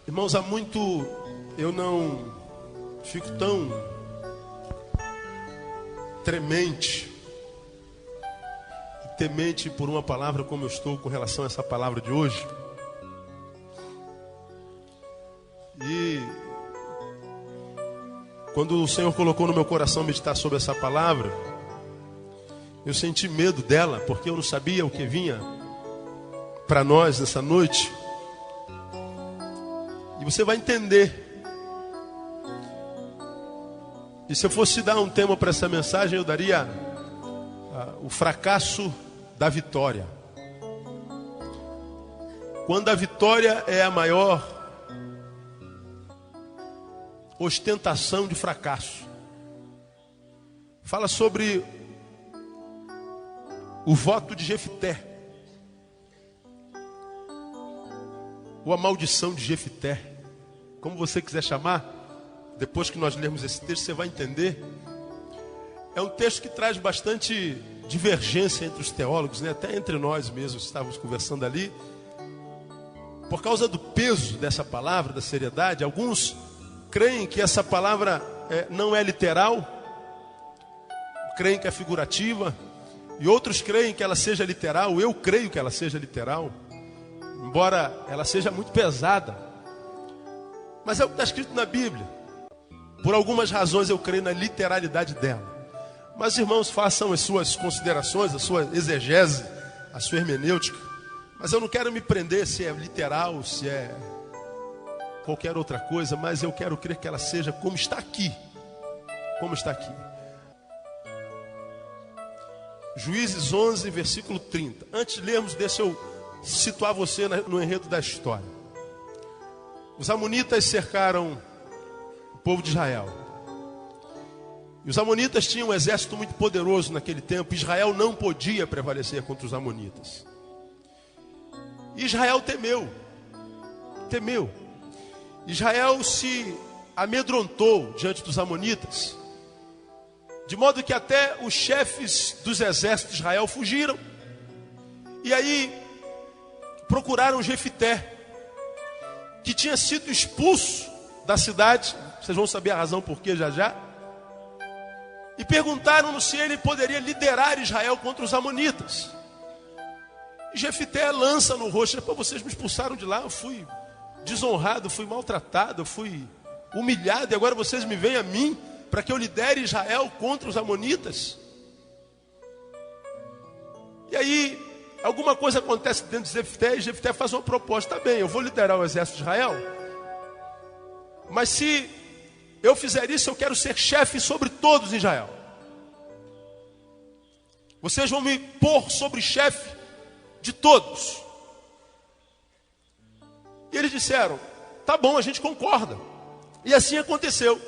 Irmãos, há muito eu não fico tão tremente e temente por uma palavra como eu estou com relação a essa palavra de hoje. E quando o Senhor colocou no meu coração meditar sobre essa palavra, eu senti medo dela, porque eu não sabia o que vinha para nós nessa noite. E você vai entender. E se eu fosse dar um tema para essa mensagem, eu daria o fracasso da vitória. Quando a vitória é a maior ostentação de fracasso. Fala sobre o voto de Jefité, ou a maldição de Jefité, como você quiser chamar. Depois que nós lermos esse texto, você vai entender. É um texto que traz bastante divergência entre os teólogos, né? Até entre nós mesmos estávamos conversando ali. Por causa do peso dessa palavra, da seriedade, alguns creem que essa palavra não é literal, creem que é figurativa, e outros creem que ela seja literal. Eu creio que ela seja literal, embora ela seja muito pesada. Mas é o que está escrito na Bíblia. Por algumas razões eu creio na literalidade dela. Mas irmãos, façam as suas considerações, a sua exegese, a sua hermenêutica. Mas eu não quero me prender se é literal, se é qualquer outra coisa, mas eu quero crer que ela seja como está aqui. Como está aqui. Juízes 11, versículo 30. Antes de lermos, deixa eu situar você no enredo da história. Os amonitas cercaram o povo de Israel. E os amonitas tinham um exército muito poderoso naquele tempo. Israel não podia prevalecer contra os amonitas. E Israel temeu. Temeu. Israel se amedrontou diante dos amonitas, de modo que até os chefes dos exércitos de Israel fugiram. E aí procuraram Jefité, que tinha sido expulso da cidade. Vocês vão saber a razão por quê já já. E perguntaram-no se ele poderia liderar Israel contra os amonitas. E Jefité lança no rosto: vocês me expulsaram de lá, eu fui desonrado, fui maltratado, eu fui humilhado, e agora vocês me veem a mim para que eu lidere Israel contra os amonitas. E aí alguma coisa acontece dentro de Jefité, e Jefité faz uma proposta: tá bem, eu vou liderar o exército de Israel, mas se eu fizer isso, eu quero ser chefe sobre todos em Israel. Vocês vão me pôr sobre chefe de todos. E eles disseram: tá bom, a gente concorda. E assim aconteceu.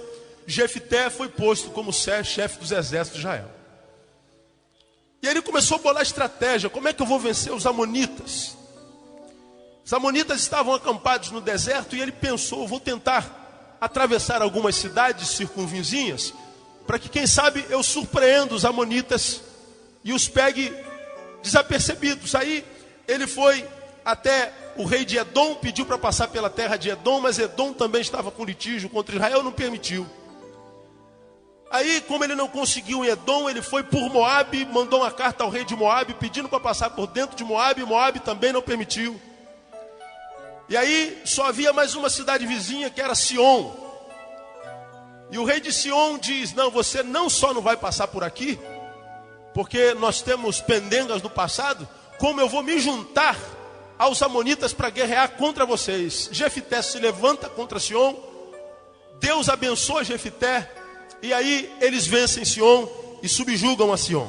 Jefité foi posto como chefe dos exércitos de Israel. E ele começou a bolar estratégia. Como é que eu vou vencer os amonitas? Os amonitas estavam acampados no deserto e ele pensou: vou tentar atravessar algumas cidades circunvizinhas, para que quem sabe eu surpreenda os amonitas e os pegue desapercebidos. Aí ele foi até o rei de Edom, pediu para passar pela terra de Edom, mas Edom também estava com litígio contra Israel, não permitiu. Aí, como ele não conseguiu em Edom, ele foi por Moabe, mandou uma carta ao rei de Moabe, pedindo para passar por dentro de Moabe, e Moabe também não permitiu. E aí, só havia mais uma cidade vizinha, que era Sion. E o rei de Sion diz: não, você não só não vai passar por aqui, porque nós temos pendengas do passado, como eu vou me juntar aos amonitas para guerrear contra vocês. Jefité se levanta contra Sion, Deus abençoa Jefité, e aí eles vencem Sion e subjugam a Sion.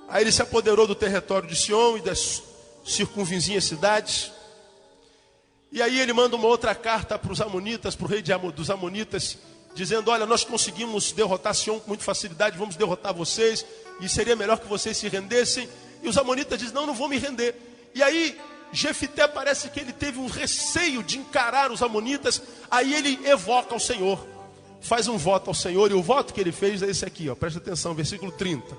Aí ele se apoderou do território de Sion e das circunvizinhas cidades. E aí ele manda uma outra carta para os amonitas, para o rei dos amonitas, dizendo: olha, nós conseguimos derrotar Sion com muita facilidade, vamos derrotar vocês, e seria melhor que vocês se rendessem. E os amonitas dizem: não vou me render. E aí Jefité parece que ele teve um receio de encarar os amonitas. Aí ele evoca ao Senhor, faz um voto ao Senhor, e o voto que ele fez é esse aqui, ó, presta atenção, versículo 30.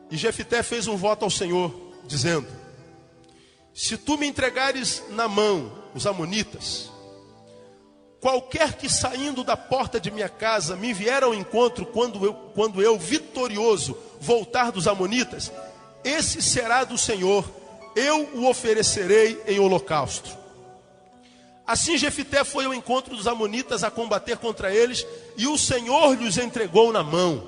E Jefité fez um voto ao Senhor, dizendo: se tu me entregares na mão os amonitas, qualquer que saindo da porta de minha casa me vier ao encontro quando eu vitorioso voltar dos amonitas, esse será do Senhor, eu o oferecerei em holocausto. Assim Jefité foi ao encontro dos amonitas a combater contra eles, e o Senhor lhes entregou na mão.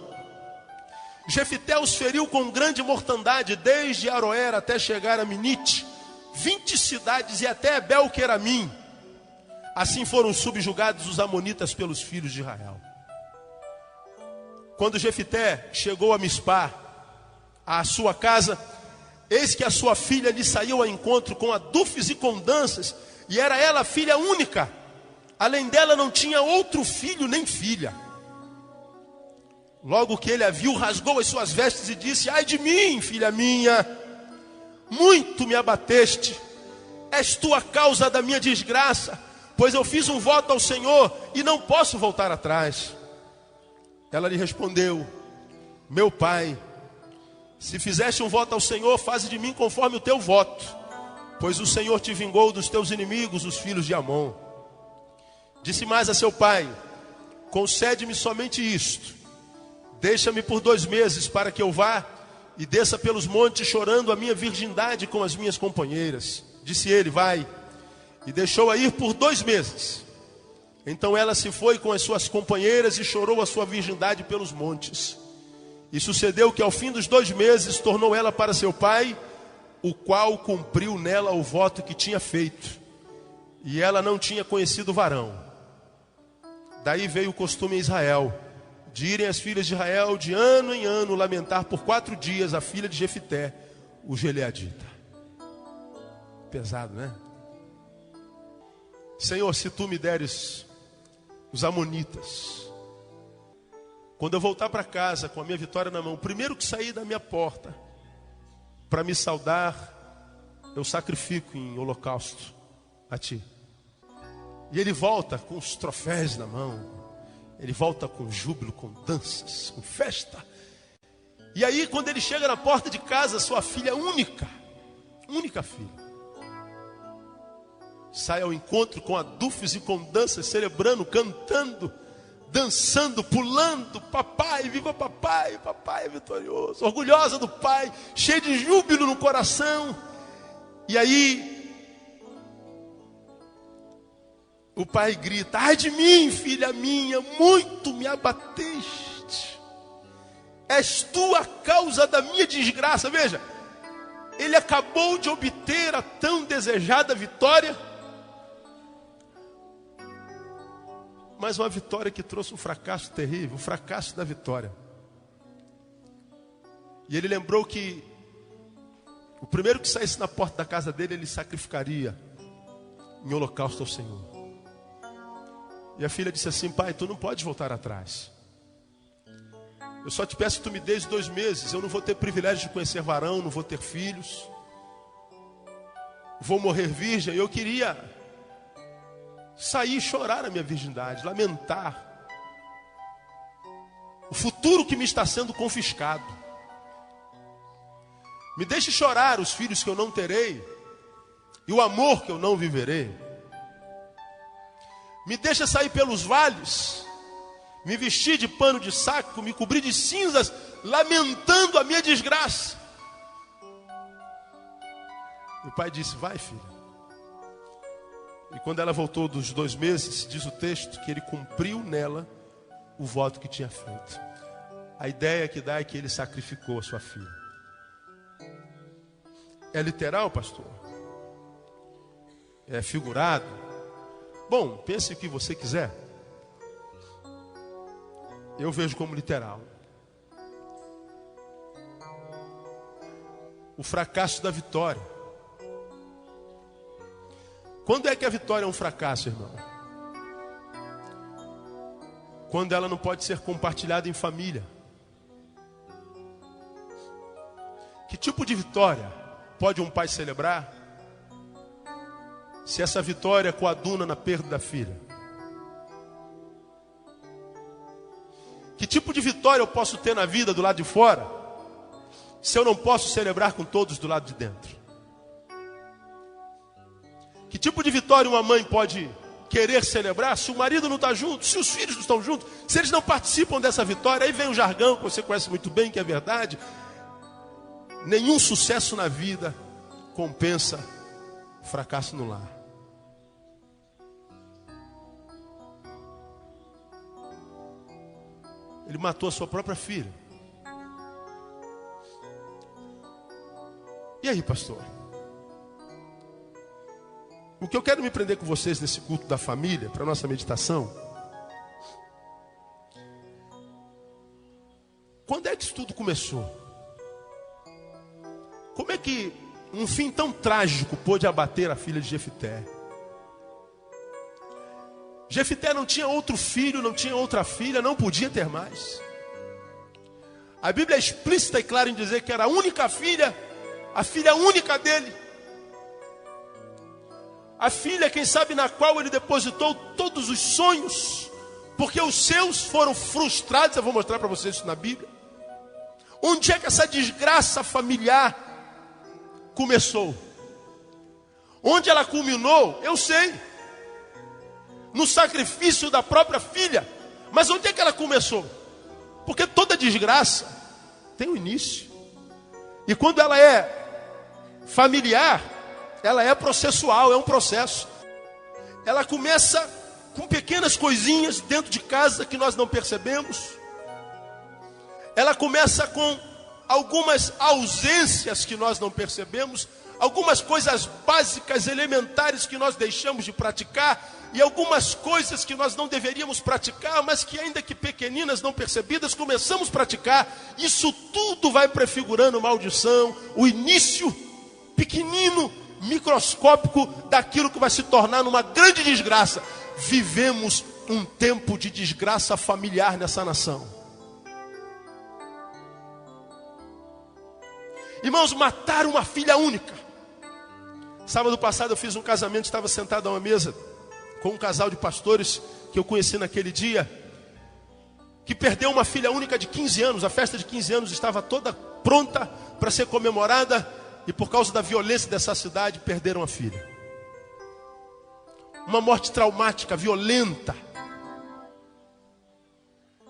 Jefité os feriu com grande mortandade, desde Aroer até chegar a Minite, 20 cidades e até Belqueramim. Assim foram subjugados os amonitas pelos filhos de Israel. Quando Jefité chegou a Mispá, à sua casa, eis que a sua filha lhe saiu ao encontro com adufes e com danças, e era ela filha única. Além dela não tinha outro filho nem filha. Logo que ele a viu, rasgou as suas vestes e disse: ai de mim, filha minha, muito me abateste, és tu a causa da minha desgraça, pois eu fiz um voto ao Senhor e não posso voltar atrás. Ela lhe respondeu: meu pai, se fizeste um voto ao Senhor, faze de mim conforme o teu voto, pois o Senhor te vingou dos teus inimigos, os filhos de Amon. Disse mais a seu pai: concede-me somente isto, deixa-me por 2 meses para que eu vá e desça pelos montes chorando a minha virgindade com as minhas companheiras. Disse ele: vai. E deixou-a ir por 2 meses. Então ela se foi com as suas companheiras e chorou a sua virgindade pelos montes. E sucedeu que ao fim dos 2 meses tornou ela para seu pai, o qual cumpriu nela o voto que tinha feito. E ela não tinha conhecido varão. Daí veio o costume em Israel, de irem as filhas de Israel de ano em ano lamentar por 4 dias a filha de Jefité, o gileadita. Pesado, né? Senhor, se tu me deres os amonitas, quando eu voltar para casa com a minha vitória na mão, o primeiro que sair da minha porta para me saudar, eu sacrifico em holocausto a ti. E ele volta com os troféus na mão, ele volta com júbilo, com danças, com festa. E aí quando ele chega na porta de casa, sua filha única filha, sai ao encontro com adufes e com danças, celebrando, cantando, dançando, pulando: papai, viva papai, papai é vitorioso, orgulhosa do pai, cheia de júbilo no coração. E aí o pai grita: ai de mim, filha minha, muito me abateste, és tu a causa da minha desgraça. Veja, ele acabou de obter a tão desejada vitória, mas uma vitória que trouxe um fracasso terrível, o fracasso da vitória. E ele lembrou que o primeiro que saísse na porta da casa dele, ele sacrificaria em holocausto ao Senhor. E a filha disse assim: pai, tu não podes voltar atrás. Eu só te peço que tu me dês 2 meses. Eu não vou ter privilégio de conhecer varão, não vou ter filhos, vou morrer virgem. Eu queria sair e chorar a minha virgindade, lamentar o futuro que me está sendo confiscado. Me deixe chorar os filhos que eu não terei e o amor que eu não viverei. Me deixa sair pelos vales, me vestir de pano de saco, me cobrir de cinzas, lamentando a minha desgraça. E o pai disse: vai, filha. E quando ela voltou dos 2 meses, diz o texto que ele cumpriu nela o voto que tinha feito. A ideia que dá é que ele sacrificou a sua filha. É literal, pastor? É figurado? Bom, pense o que você quiser. Eu vejo como literal. O fracasso da vitória. Quando é que a vitória é um fracasso, irmão? Quando ela não pode ser compartilhada em família. Que tipo de vitória pode um pai celebrar se essa vitória coaduna na perda da filha? Que tipo de vitória eu posso ter na vida do lado de fora se eu não posso celebrar com todos do lado de dentro? Que tipo de vitória uma mãe pode querer celebrar se o marido não está junto, se os filhos não estão juntos, se eles não participam dessa vitória? Aí vem o jargão que você conhece muito bem, que é verdade. Nenhum sucesso na vida compensa fracasso no lar. Ele matou a sua própria filha. E aí, pastor? O que eu quero me prender com vocês nesse culto da família, para a nossa meditação, quando é que isso tudo começou? Como é que um fim tão trágico pôde abater a filha de Jefité? Jefité não tinha outro filho, não tinha outra filha, não podia ter mais. A Bíblia é explícita e clara em dizer que era a única filha, a filha única dele. A filha, quem sabe, na qual ele depositou todos os sonhos, porque os seus foram frustrados. Eu vou mostrar para vocês isso na Bíblia. Onde é que essa desgraça familiar começou? Onde ela culminou, eu sei. No sacrifício da própria filha. Mas onde é que ela começou? Porque toda desgraça tem um início. E quando ela é familiar, ela é processual, é um processo. Ela começa com pequenas coisinhas dentro de casa que nós não percebemos. Ela começa com algumas ausências que nós não percebemos, algumas coisas básicas, elementares que nós deixamos de praticar, e algumas coisas que nós não deveríamos praticar, mas que ainda que pequeninas, não percebidas, começamos a praticar. Isso tudo vai prefigurando maldição, o início pequenino, microscópico daquilo que vai se tornar numa grande desgraça. Vivemos um tempo de desgraça familiar nessa nação. Irmãos, mataram uma filha única. Sábado passado eu fiz um casamento, estava sentado a uma mesa com um casal de pastores que eu conheci naquele dia, que perdeu uma filha única de 15 anos. A festa de 15 anos estava toda pronta para ser comemorada, e por causa da violência dessa cidade, perderam a filha. Uma morte traumática, violenta.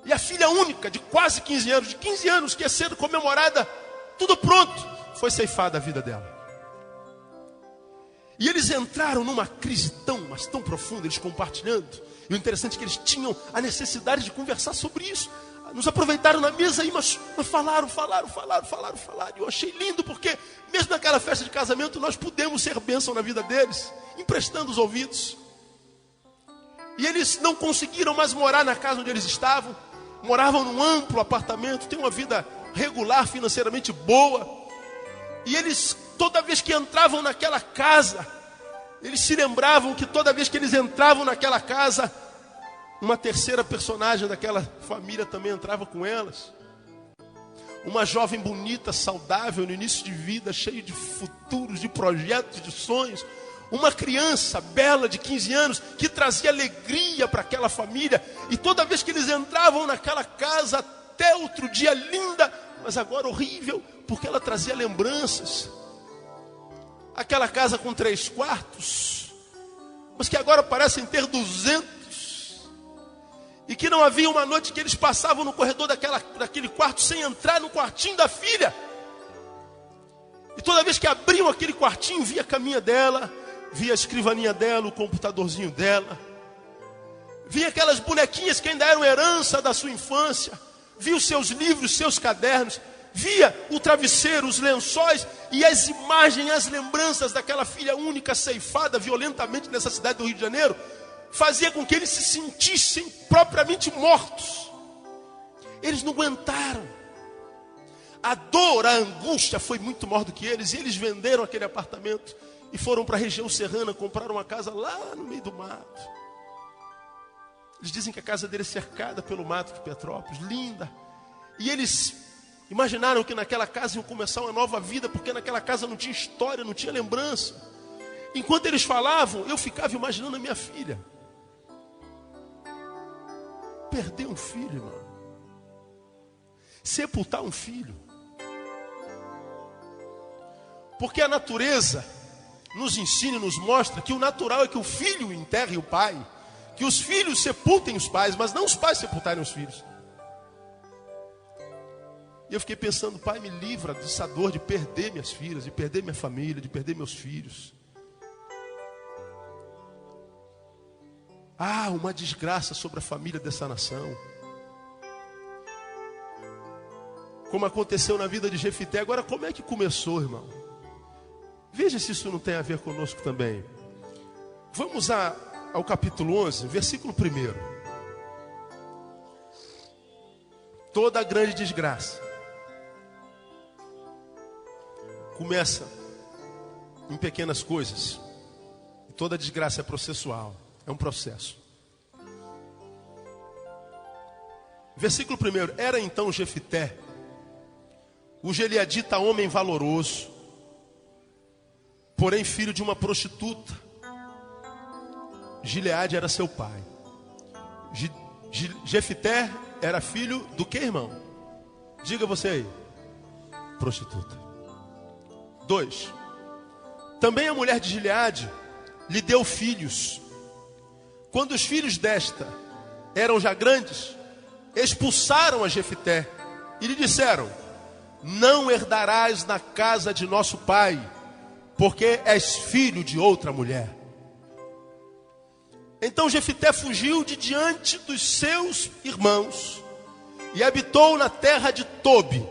E a filha única de quase 15 anos, que ia ser comemorada, tudo pronto, foi ceifada a vida dela. E eles entraram numa crise mas tão profunda, eles compartilhando. E o interessante é que eles tinham a necessidade de conversar sobre isso. Nos aproveitaram na mesa aí, mas falaram. E eu achei lindo, porque mesmo naquela festa de casamento, nós pudemos ser bênção na vida deles, emprestando os ouvidos. E eles não conseguiram mais morar na casa onde eles estavam. Moravam num amplo apartamento, têm uma vida regular, financeiramente boa. E eles, toda vez que entravam naquela casa, eles se lembravam que toda vez que eles entravam naquela casa, uma terceira personagem daquela família também entrava com elas. Uma jovem bonita, saudável, no início de vida, cheia de futuros, de projetos, de sonhos. Uma criança bela de 15 anos, que trazia alegria para aquela família. E toda vez que eles entravam naquela casa, até outro dia linda, mas agora horrível, porque ela trazia lembranças. Aquela casa com 3 quartos, mas que agora parecem ter 200. E que não havia uma noite que eles passavam no corredor daquele quarto sem entrar no quartinho da filha. E toda vez que abriam aquele quartinho, via a caminha dela, via a escrivaninha dela, o computadorzinho dela. Via aquelas bonequinhas que ainda eram herança da sua infância. Via os seus livros, seus cadernos. Via o travesseiro, os lençóis e as imagens, as lembranças daquela filha única ceifada violentamente nessa cidade do Rio de Janeiro. Fazia com que eles se sentissem propriamente mortos. Eles não aguentaram. A dor, a angústia foi muito maior do que eles. E eles venderam aquele apartamento e foram para a região serrana, compraram uma casa lá no meio do mato. Eles dizem que a casa dele é cercada pelo mato de Petrópolis, linda. E eles imaginaram que naquela casa iam começar uma nova vida, porque naquela casa não tinha história, não tinha lembrança. Enquanto eles falavam, eu ficava imaginando a minha filha. Perder um filho, irmão. Sepultar um filho. Porque a natureza, nos ensina e nos mostra que o natural é que o filho enterre o pai, que os filhos sepultem os pais, mas não os pais sepultarem os filhos. E eu fiquei pensando, Pai, me livra dessa dor de perder minhas filhas, de perder minha família, de perder meus filhos. Ah, uma desgraça sobre a família dessa nação. Como aconteceu na vida de Jefité. Agora, como é que começou, irmão? Veja se isso não tem a ver conosco também. Vamos ao capítulo 11, versículo 1. Toda grande desgraça começa em pequenas coisas. E toda desgraça é processual. É um processo. Versículo 1. Era então Jefité, o gileadita, homem valoroso, porém filho de uma prostituta. Gileade era seu pai. Jefité era filho do que, irmão? Diga você aí. Prostituta. 2. Também a mulher de Gileade lhe deu filhos. Quando os filhos desta eram já grandes, expulsaram a Jefité e lhe disseram: não herdarás na casa de nosso pai, porque és filho de outra mulher. Então Jefité fugiu de diante dos seus irmãos e habitou na terra de Tobi.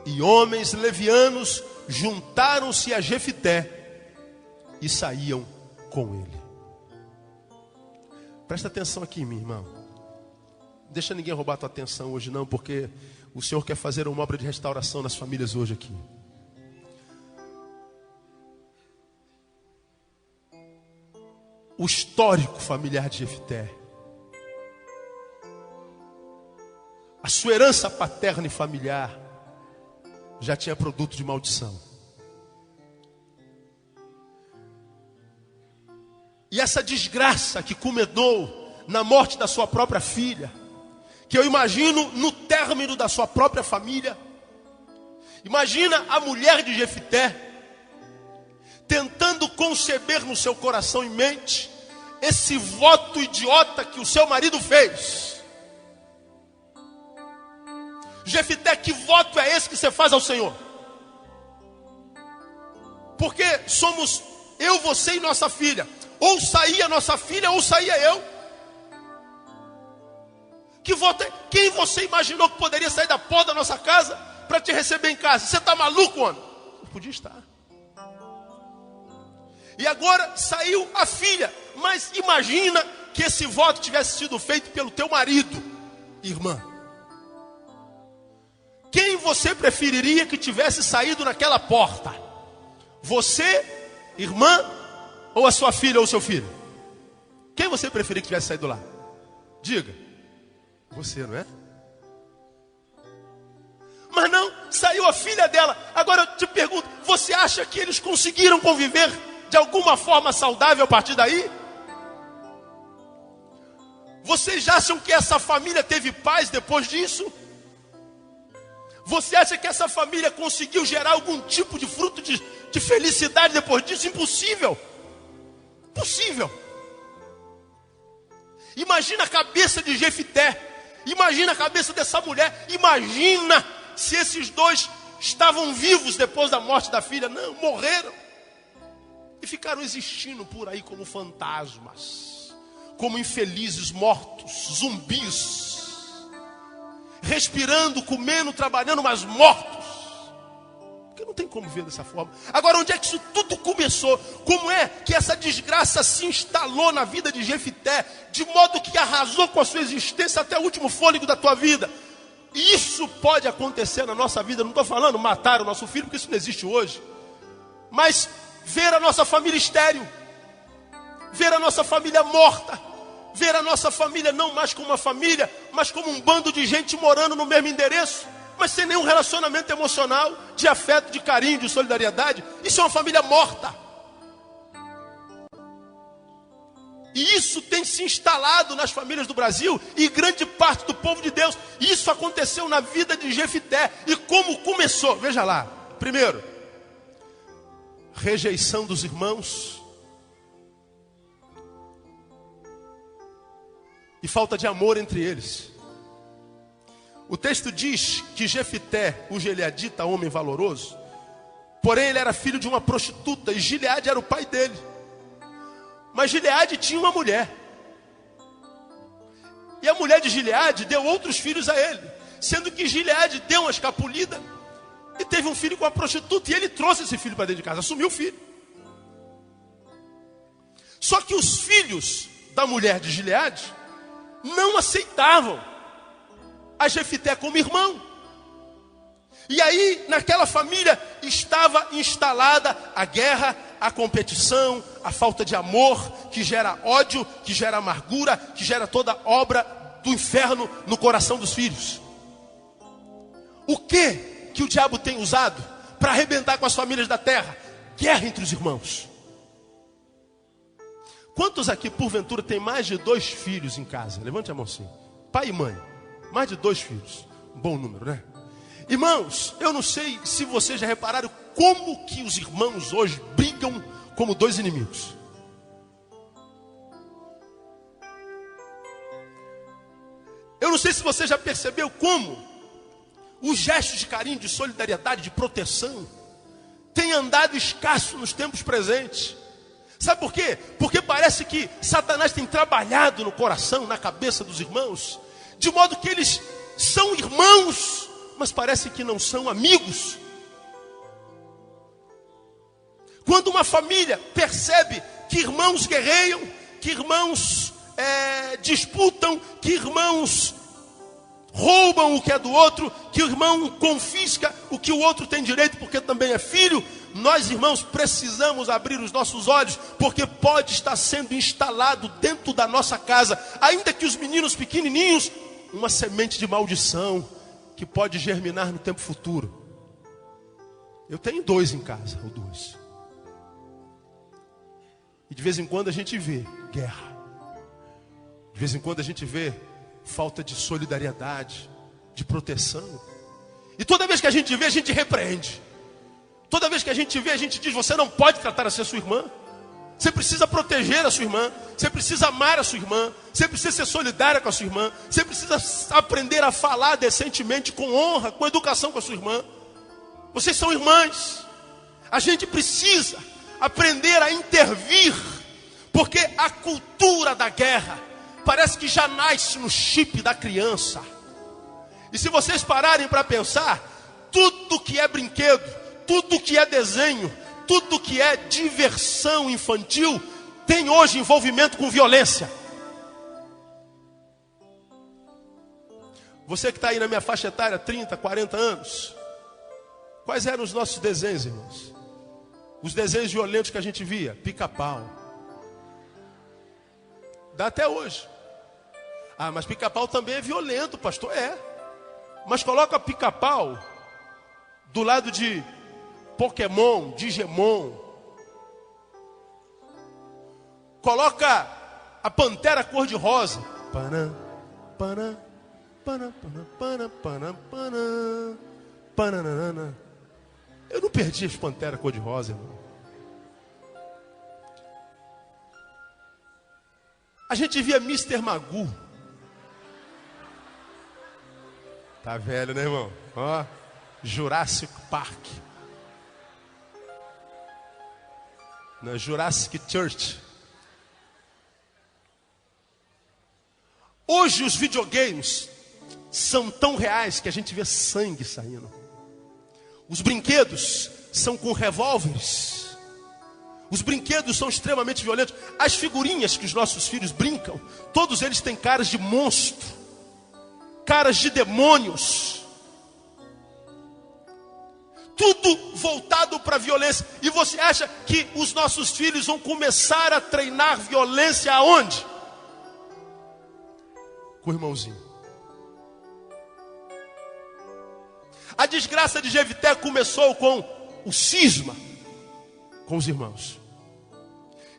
E homens levianos juntaram-se a Jefité e saíam com ele. Presta atenção aqui em mim, irmão. Deixa ninguém roubar a tua atenção hoje não, porque o Senhor quer fazer uma obra de restauração nas famílias hoje aqui. O histórico familiar de Jefité, a sua herança paterna e familiar, já tinha produto de maldição. E essa desgraça que culminou na morte da sua própria filha, que eu imagino no término da sua própria família. Imagina a mulher de Jefité tentando conceber no seu coração e mente esse voto idiota que o seu marido fez. Jefité, que voto é esse que você faz ao Senhor? Porque somos eu, você e nossa filha. Ou saía nossa filha, ou saía eu. Que voto é? Quem você imaginou que poderia sair da porta da nossa casa para te receber em casa? Você está maluco, homem? Não podia estar. E agora saiu a filha. Mas imagina que esse voto tivesse sido feito pelo teu marido, irmã. Quem você preferiria que tivesse saído naquela porta? Você, irmã, ou a sua filha ou o seu filho? Quem você preferia que tivesse saído lá? Diga. Você, não é? Mas não, saiu a filha dela. Agora eu te pergunto, você acha que eles conseguiram conviver de alguma forma saudável a partir daí? Vocês acham que essa família teve paz depois disso? Você acha que essa família conseguiu gerar algum tipo de fruto de felicidade depois disso? Impossível. Impossível. Imagina a cabeça de Jefité. Imagina a cabeça dessa mulher. Imagina se esses dois estavam vivos depois da morte da filha. Não, morreram. E ficaram existindo por aí como fantasmas, como infelizes mortos, zumbis, respirando, comendo, trabalhando, mas mortos. Porque não tem como ver dessa forma. Agora, onde é que isso tudo começou? Como é que essa desgraça se instalou na vida de Jefité, de modo que arrasou com a sua existência até o último fôlego da tua vida? E isso pode acontecer na nossa vida. Não estou falando matar o nosso filho, porque isso não existe hoje. Mas ver a nossa família estéril, ver a nossa família morta, ver a nossa família não mais como uma família, mas como um bando de gente morando no mesmo endereço, mas sem nenhum relacionamento emocional, de afeto, de carinho, de solidariedade. Isso é uma família morta. E isso tem se instalado nas famílias do Brasil e grande parte do povo de Deus. Isso aconteceu na vida de Jefité. E como começou? Veja lá. Primeiro, rejeição dos irmãos e falta de amor entre eles. O texto diz que Jefité, o gileadita, homem valoroso, porém ele era filho de uma prostituta e Gileade era o pai dele. Mas Gileade tinha uma mulher. E a mulher de Gileade deu outros filhos a ele, sendo que Gileade deu uma escapulida e teve um filho com a prostituta, e ele trouxe esse filho para dentro de casa, assumiu o filho. Só que os filhos da mulher de Gileade não aceitavam a Jefité como irmão. E aí, naquela família, estava instalada a guerra, a competição, a falta de amor, que gera ódio, que gera amargura, que gera toda obra do inferno no coração dos filhos. O que o diabo tem usado para arrebentar com as famílias da terra? Guerra entre os irmãos. Quantos aqui, porventura, tem mais de 2 filhos em casa? Levante a mão assim. Pai e mãe. Mais de 2 filhos. Um bom número, né? Irmãos, eu não sei se vocês já repararam como que os irmãos hoje brigam como 2 inimigos. Eu não sei se você já percebeu como os gestos de carinho, de solidariedade, de proteção têm andado escasso nos tempos presentes. Sabe por quê? Porque parece que Satanás tem trabalhado no coração, na cabeça dos irmãos, de modo que eles são irmãos, mas parece que não são amigos. Quando uma família percebe que irmãos guerreiam, que irmãos disputam, que irmãos roubam o que é do outro, que o irmão confisca o que o outro tem direito porque também é filho, nós, irmãos, precisamos abrir os nossos olhos, porque pode estar sendo instalado dentro da nossa casa, ainda que os meninos pequenininhos, uma semente de maldição que pode germinar no tempo futuro. Eu tenho 2 em casa, ou 2. E de vez em quando a gente vê guerra. De vez em quando a gente vê falta de solidariedade, de proteção. E toda vez que a gente vê, a gente repreende. Toda vez que a gente vê, a gente diz: você não pode tratar assim a sua irmã. Você precisa proteger a sua irmã. Você precisa amar a sua irmã. Você precisa ser solidária com a sua irmã. Você precisa aprender a falar decentemente, com honra, com educação com a sua irmã. Vocês são irmãs. A gente precisa aprender a intervir, porque a cultura da guerra parece que já nasce no chip da criança. E se vocês pararem para pensar, tudo que é brinquedo, tudo que é desenho, tudo que é diversão infantil, tem hoje envolvimento com violência. Você que está aí na minha faixa etária, 30, 40 anos, quais eram os nossos desenhos, irmãos? Os desenhos violentos que a gente via, Pica-Pau. Dá até hoje. Ah, mas Pica-Pau também é violento, pastor. É. Mas coloca Pica-Pau do lado de Pokémon, Digimon. Coloca a Pantera cor-de-rosa. Panã, panã, panã, panã, panã, panã, panã, panã. Eu não perdi as Pantera cor-de-rosa, irmão. A gente via Mr. Magoo. Tá velho, né, irmão? Ó, Jurassic Park. Na Jurassic Church. Hoje os videogames são tão reais que a gente vê sangue saindo. Os brinquedos são com revólveres. Os brinquedos são extremamente violentos. As figurinhas que os nossos filhos brincam, todos eles têm caras de monstro, caras de demônios. Tudo voltado para a violência. E você acha que os nossos filhos vão começar a treinar violência aonde? Com o irmãozinho. A desgraça de Jefité começou com o cisma com os irmãos.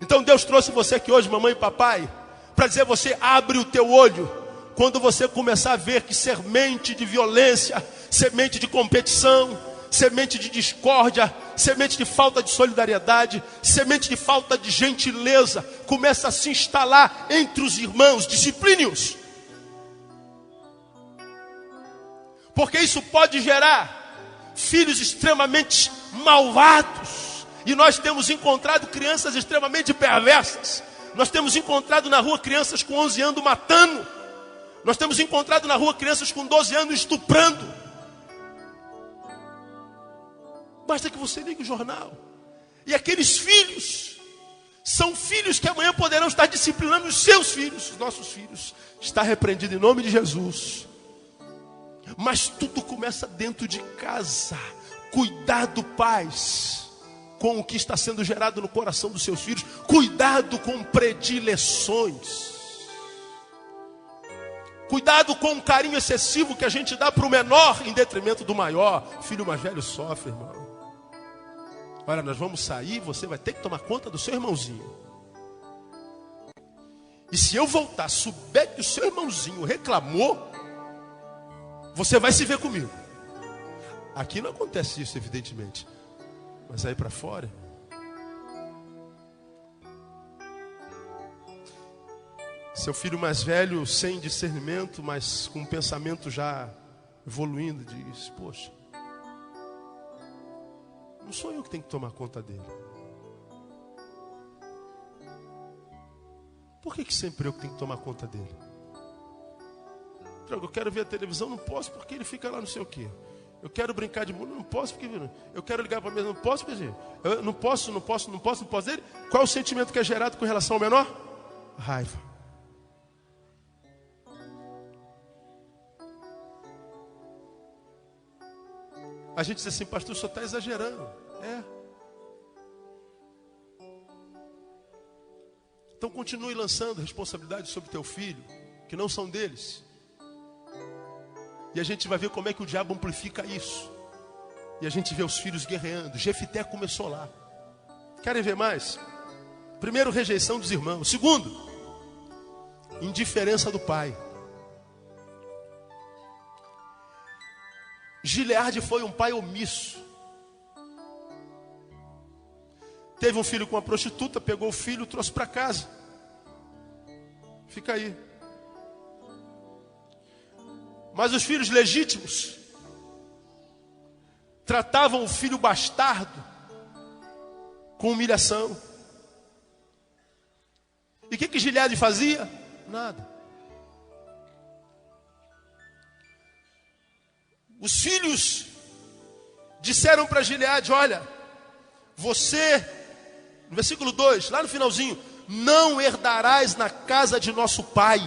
Então Deus trouxe você aqui hoje, mamãe e papai, para dizer: você abre o teu olho quando você começar a ver que semente de violência, semente de competição, semente de discórdia, semente de falta de solidariedade, semente de falta de gentileza, começa a se instalar entre os irmãos. Discipline-os. Porque isso pode gerar filhos extremamente malvados. E nós temos encontrado crianças extremamente perversas. Nós temos encontrado na rua crianças com 11 anos matando. Nós temos encontrado na rua crianças com 12 anos estuprando. Basta que você ligue o jornal. E aqueles filhos são filhos que amanhã poderão estar disciplinando os seus filhos, os nossos filhos. Está repreendido em nome de Jesus. Mas tudo começa dentro de casa. Cuidado, pais, com o que está sendo gerado no coração dos seus filhos. Cuidado com predileções. Cuidado com o carinho excessivo que a gente dá para o menor em detrimento do maior. Filho mais velho sofre, irmão. Olha, nós vamos sair, você vai ter que tomar conta do seu irmãozinho. E se eu voltar, souber que o seu irmãozinho reclamou, você vai se ver comigo. Aqui não acontece isso, evidentemente. Mas aí para fora... Seu filho mais velho, sem discernimento, mas com um pensamento já evoluindo, diz: poxa, não sou eu que tenho que tomar conta dele. Por que sempre eu que tenho que tomar conta dele? Eu quero ver a televisão, não posso porque ele fica lá não sei o quê. Eu quero brincar de mundo, não posso porque... Eu quero ligar para a mesa, não posso porque... Eu não posso dele. Qual é o sentimento que é gerado com relação ao menor? Raiva. A gente diz assim: pastor, o senhor está exagerando. É. Então continue lançando responsabilidades sobre teu filho, que não são deles. E a gente vai ver como é que o diabo amplifica isso. E a gente vê os filhos guerreando. Jefité começou lá. Querem ver mais? Primeiro, rejeição dos irmãos. Segundo, indiferença do pai. Gileade foi um pai omisso. Teve um filho com uma prostituta, pegou o filho e trouxe para casa. Fica aí. Mas os filhos legítimos tratavam o filho bastardo com humilhação. E o que Gileade fazia? Nada. Os filhos disseram para Gileade: olha, você, no versículo 2, lá no finalzinho, não herdarás na casa de nosso pai,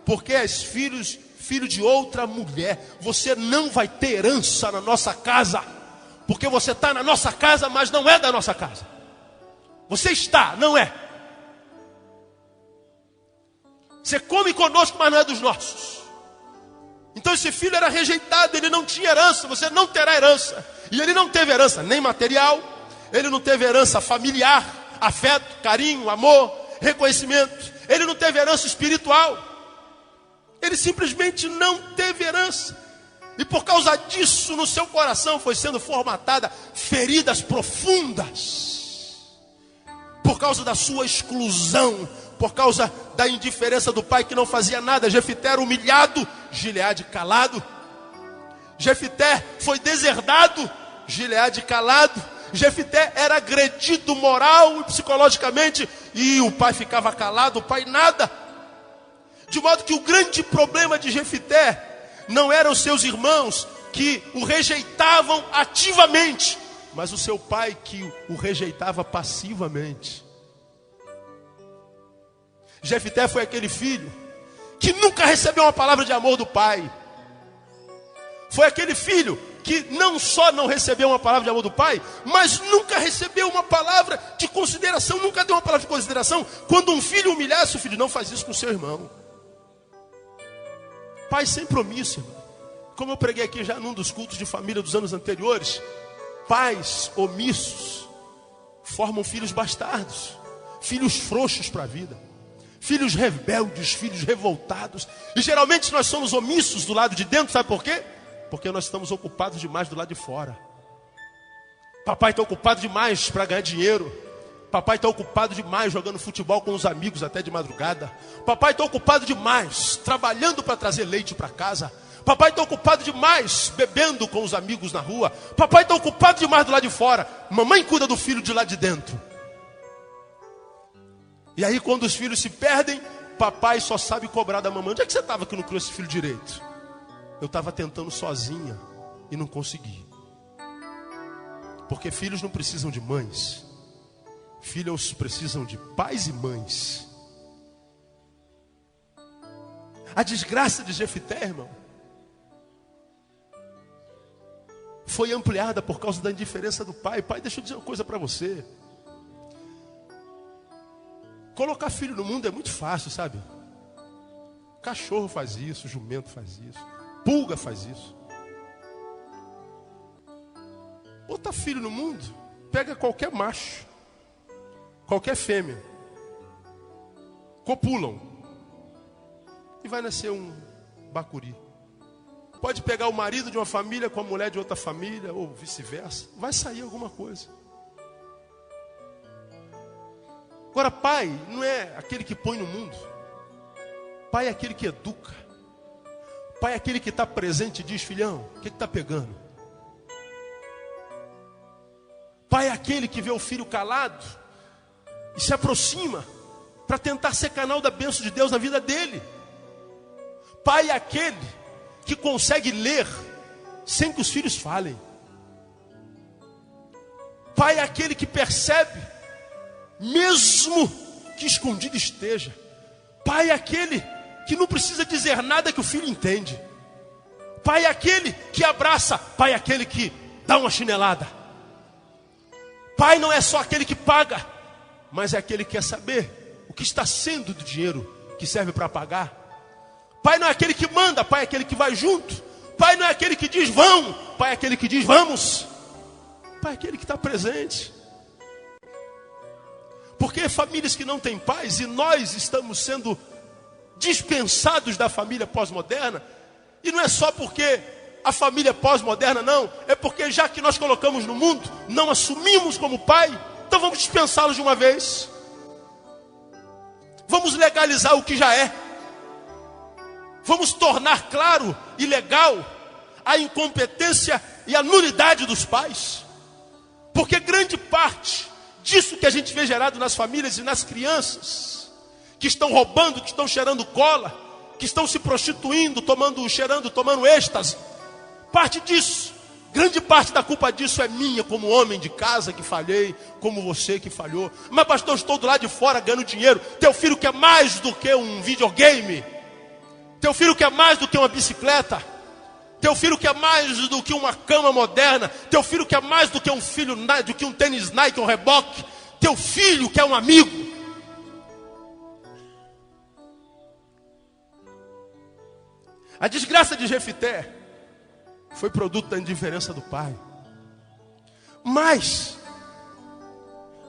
porque és filho de outra mulher. Você não vai ter herança na nossa casa, porque você está na nossa casa, mas não é da nossa casa. Você está, não é. Você come conosco, mas não é dos nossos. Então esse filho era rejeitado, ele não tinha herança. Você não terá herança. E ele não teve herança nem material, ele não teve herança familiar, afeto, carinho, amor, reconhecimento. Ele não teve herança espiritual. Ele simplesmente não teve herança. E por causa disso, no seu coração foi sendo formatada feridas profundas. Por causa da sua exclusão, por causa da indiferença do pai que não fazia nada. Jefité era humilhado, Gileade calado. Jefité foi deserdado, Gileade calado. Jefité era agredido moral e psicologicamente, e o pai ficava calado, o pai nada. De modo que o grande problema de Jefité não eram os seus irmãos que o rejeitavam ativamente, mas o seu pai que o rejeitava passivamente. Jefité foi aquele filho que nunca recebeu uma palavra de amor do pai. Foi aquele filho que não só não recebeu uma palavra de amor do pai, mas nunca recebeu uma palavra de consideração, nunca deu uma palavra de consideração. Quando um filho humilhasse o filho, não faz isso com seu irmão. Pai sem promisso, irmão. Como eu preguei aqui já num dos cultos de família dos anos anteriores, pais omissos formam filhos bastardos, filhos frouxos para a vida, filhos rebeldes, filhos revoltados. E geralmente nós somos omissos do lado de dentro, sabe por quê? Porque nós estamos ocupados demais do lado de fora. Papai está ocupado demais para ganhar dinheiro. Papai está ocupado demais jogando futebol com os amigos até de madrugada. Papai está ocupado demais trabalhando para trazer leite para casa. Papai está ocupado demais bebendo com os amigos na rua. Papai está ocupado demais do lado de fora. Mamãe cuida do filho de lá de dentro. E aí quando os filhos se perdem, papai só sabe cobrar da mamãe. Onde é que você estava que não criou esse filho direito? Eu estava tentando sozinha e não consegui. Porque filhos não precisam de mães. Filhos precisam de pais e mães. A desgraça de Jefité, irmão, foi ampliada por causa da indiferença do pai. Pai, deixa eu dizer uma coisa para você. Colocar filho no mundo é muito fácil, sabe? Cachorro faz isso, jumento faz isso, pulga faz isso. Botar filho no mundo, pega qualquer macho, qualquer fêmea, copulam e vai nascer um bacuri. Pode pegar o marido de uma família com a mulher de outra família, ou vice-versa, vai sair alguma coisa. Agora, pai não é aquele que põe no mundo. Pai é aquele que educa. Pai é aquele que está presente e diz: filhão, o que está pegando? Pai é aquele que vê o filho calado e se aproxima para tentar ser canal da bênção de Deus na vida dele. Pai é aquele que consegue ler sem que os filhos falem. Pai é aquele que percebe, mesmo que escondido esteja. Pai é aquele que não precisa dizer nada que o filho entende. Pai é aquele que abraça. Pai é aquele que dá uma chinelada. Pai não é só aquele que paga, mas é aquele que quer saber o que está sendo do dinheiro que serve para pagar. Pai não é aquele que manda, pai é aquele que vai junto. Pai não é aquele que diz vão, pai é aquele que diz vamos. Pai é aquele que está presente. Porque famílias que não têm pais, e nós estamos sendo dispensados da família pós-moderna, e não é só porque a família pós-moderna não, é porque já que nós colocamos no mundo, não assumimos como pai, então vamos dispensá-los de uma vez. Vamos legalizar o que já é. Vamos tornar claro e legal a incompetência e a nulidade dos pais. Porque grande parte disso que a gente vê gerado nas famílias e nas crianças, que estão roubando, que estão cheirando cola, que estão se prostituindo, tomando êxtase, parte disso, grande parte da culpa disso é minha, como homem de casa que falhei, como você que falhou. Mas pastor, eu estou do lado de fora ganhando dinheiro. Teu filho quer mais do que um videogame. Teu filho quer mais do que uma bicicleta. Teu filho quer mais do que uma cama moderna. Teu filho quer mais do que um tênis Nike, um reboque. Teu filho quer um amigo. A desgraça de Jefité foi produto da indiferença do pai. Mas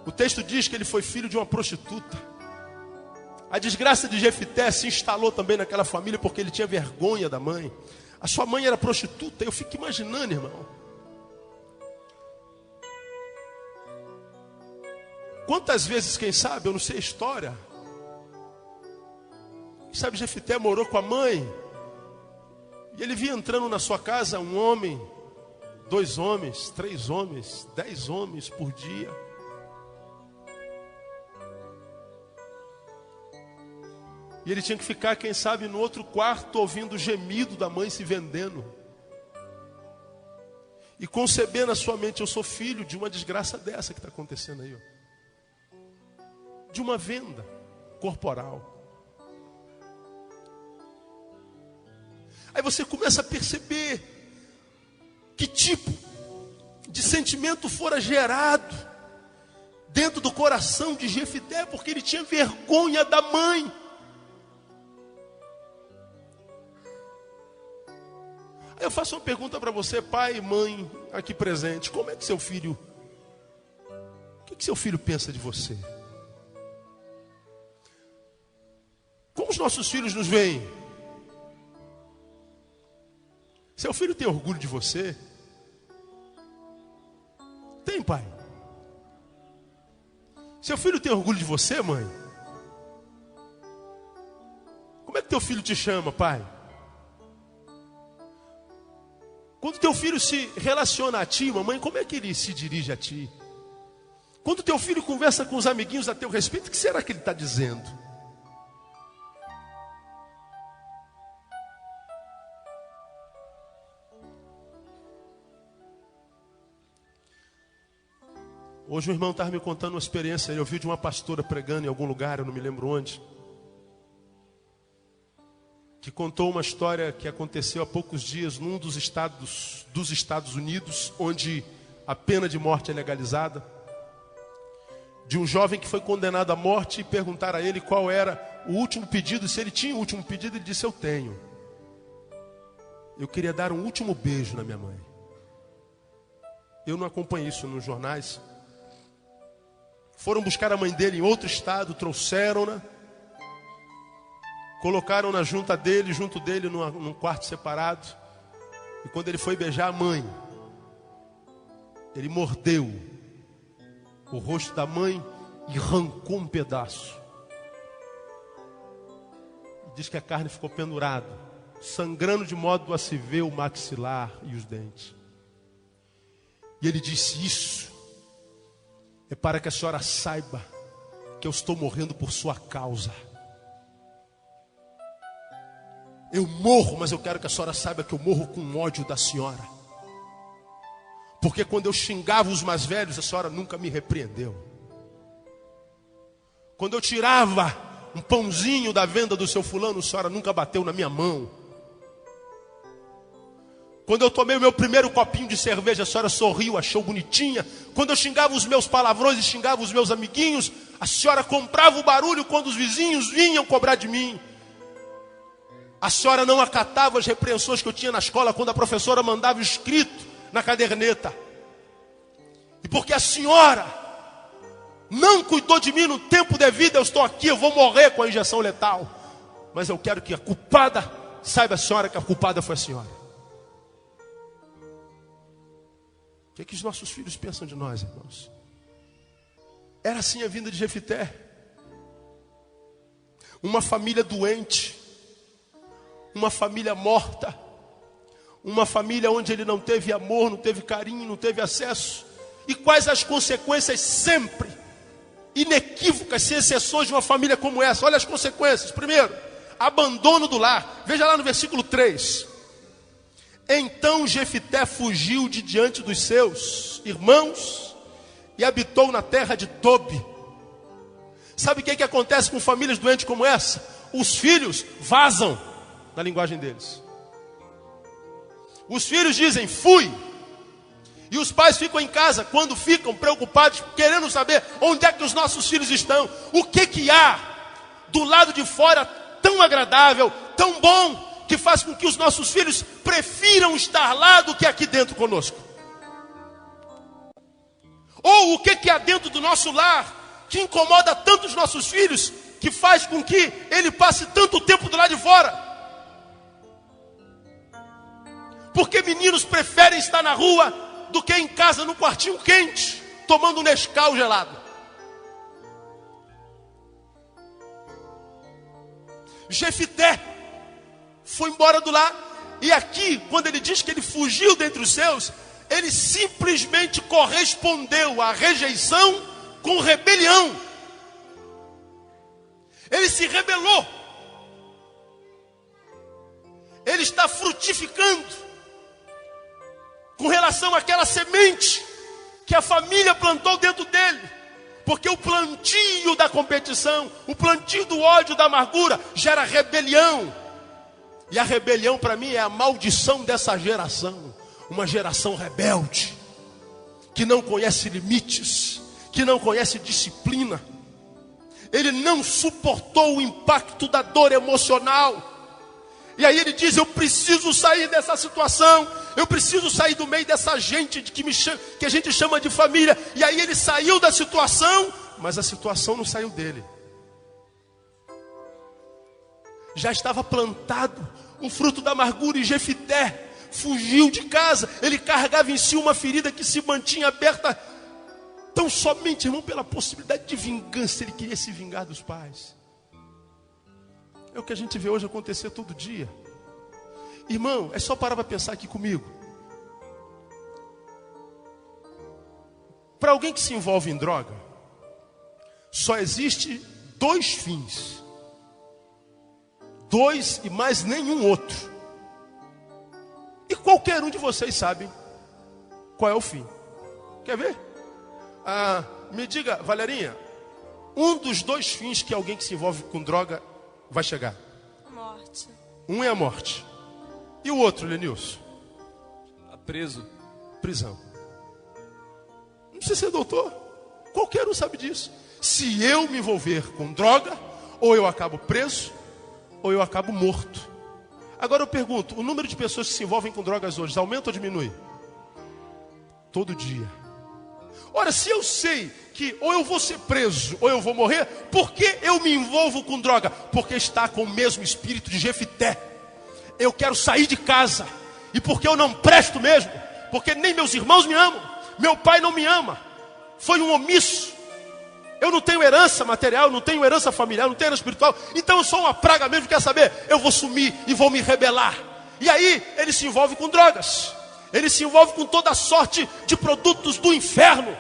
o texto diz que ele foi filho de uma prostituta. A desgraça de Jefité se instalou também naquela família porque ele tinha vergonha da mãe. A sua mãe era prostituta. Eu fico imaginando, irmão, quantas vezes, quem sabe, eu não sei a história, quem sabe Jefité morou com a mãe, e ele via entrando na sua casa um homem, 2 homens, 3 homens, 10 homens por dia. E ele tinha que ficar, quem sabe, no outro quarto, ouvindo o gemido da mãe se vendendo. E conceber na sua mente: eu sou filho de uma desgraça dessa que está acontecendo aí, ó. De uma venda corporal. Aí você começa a perceber que tipo de sentimento fora gerado dentro do coração de Jefité, porque ele tinha vergonha da mãe. Aí eu faço uma pergunta para você, pai e mãe aqui presente: como é que seu filho, o que seu filho pensa de você? Como os nossos filhos nos veem? Seu filho tem orgulho de você? Tem, pai? Seu filho tem orgulho de você, mãe? Como é que teu filho te chama, pai? Quando teu filho se relaciona a ti, mamãe, como é que ele se dirige a ti? Quando teu filho conversa com os amiguinhos a teu respeito, o que será que ele está dizendo? Hoje um irmão estava me contando uma experiência, ele ouviu de uma pastora pregando em algum lugar, eu não me lembro onde, que contou uma história que aconteceu há poucos dias num dos Estados Unidos, onde a pena de morte é legalizada, de um jovem que foi condenado à morte, e perguntaram a ele qual era o último pedido. Se ele tinha o último pedido, ele disse: eu tenho. Eu queria dar um último beijo na minha mãe. Eu não acompanhei isso nos jornais. Foram buscar a mãe dele em outro estado, trouxeram-na, colocaram-na junto dele num quarto separado. E quando ele foi beijar a mãe, ele mordeu o rosto da mãe e arrancou um pedaço. Diz que a carne ficou pendurada, sangrando de modo a se ver o maxilar e os dentes. E ele disse: isso é para que a senhora saiba que eu estou morrendo por sua causa. Eu morro, mas eu quero que a senhora saiba que eu morro com ódio da senhora. Porque quando eu xingava os mais velhos, a senhora nunca me repreendeu. Quando eu tirava um pãozinho da venda do seu fulano, a senhora nunca bateu na minha mão. Quando eu tomei o meu primeiro copinho de cerveja, a senhora sorriu, achou bonitinha. Quando eu xingava os meus palavrões e xingava os meus amiguinhos, a senhora comprava o barulho quando os vizinhos vinham cobrar de mim. A senhora não acatava as repreensões que eu tinha na escola quando a professora mandava escrito na caderneta. E porque a senhora não cuidou de mim no tempo devido, eu estou aqui, eu vou morrer com a injeção letal. Mas eu quero que a culpada saiba, a senhora, que a culpada foi a senhora. O que os nossos filhos pensam de nós, irmãos? Era assim a vinda de Jefité. Uma família doente, uma família morta, uma família onde ele não teve amor, não teve carinho, não teve acesso. E quais as consequências sempre inequívocas, sem exceções, de uma família como essa? Olha as consequências. Primeiro, abandono do lar. Veja lá no versículo 3. Então Jefité fugiu de diante dos seus irmãos e habitou na terra de Tobi. Sabe o que acontece com famílias doentes como essa? Os filhos vazam, na linguagem deles. Os filhos dizem: fui. E os pais ficam em casa, quando ficam preocupados, querendo saber onde é que os nossos filhos estão. O que há do lado de fora tão agradável, tão bom, que faz com que os nossos filhos prefiram estar lá do que aqui dentro conosco? Ou o que há dentro do nosso lar que incomoda tanto os nossos filhos, que faz com que ele passe tanto tempo do lado de fora? Porque meninos preferem estar na rua do que em casa, no quartinho quente, tomando um Nescau gelado. Jefité foi embora do lar. E aqui, quando ele diz que ele fugiu dentre os seus, ele simplesmente correspondeu à rejeição com rebelião. Ele se rebelou. Ele está frutificando com relação àquela semente que a família plantou dentro dele. Porque o plantio da competição, o plantio do ódio, da amargura, gera rebelião. E a rebelião, para mim, é a maldição dessa geração. Uma geração rebelde, que não conhece limites, que não conhece disciplina. Ele não suportou o impacto da dor emocional. E aí ele diz: eu preciso sair dessa situação, eu preciso sair do meio dessa gente que a gente chama de família. E aí ele saiu da situação, mas a situação não saiu dele. Já estava plantado o fruto da amargura, e Jefité fugiu de casa. Ele carregava em si uma ferida que se mantinha aberta tão somente, irmão, pela possibilidade de vingança, ele queria se vingar dos pais. É o que a gente vê hoje acontecer todo dia. Irmão, é só parar para pensar aqui comigo. Para alguém que se envolve em droga, só existe 2 fins. 2 e mais nenhum outro. E qualquer um de vocês sabe qual é o fim. Quer ver? Me diga, Valerinha, um dos 2 fins que alguém que se envolve com droga vai chegar. Morte. Um é a morte. E o outro, Lenilson? Prisão. Não precisa ser doutor. Qualquer um sabe disso. Se eu me envolver com droga, ou eu acabo preso, ou eu acabo morto. Agora eu pergunto, o número de pessoas que se envolvem com drogas hoje aumenta ou diminui? Todo dia. Ora, se eu sei que ou eu vou ser preso ou eu vou morrer, por que eu me envolvo com droga? Porque está com o mesmo espírito de Jefité. Eu quero sair de casa. E porque eu não presto mesmo. Porque nem meus irmãos me amam. Meu pai não me ama. Foi um omisso. Eu não tenho herança material, não tenho herança familiar, não tenho herança espiritual. Então eu sou uma praga mesmo, quer saber? Eu vou sumir e vou me rebelar. E aí ele se envolve com drogas. Ele se envolve com toda sorte de produtos do inferno.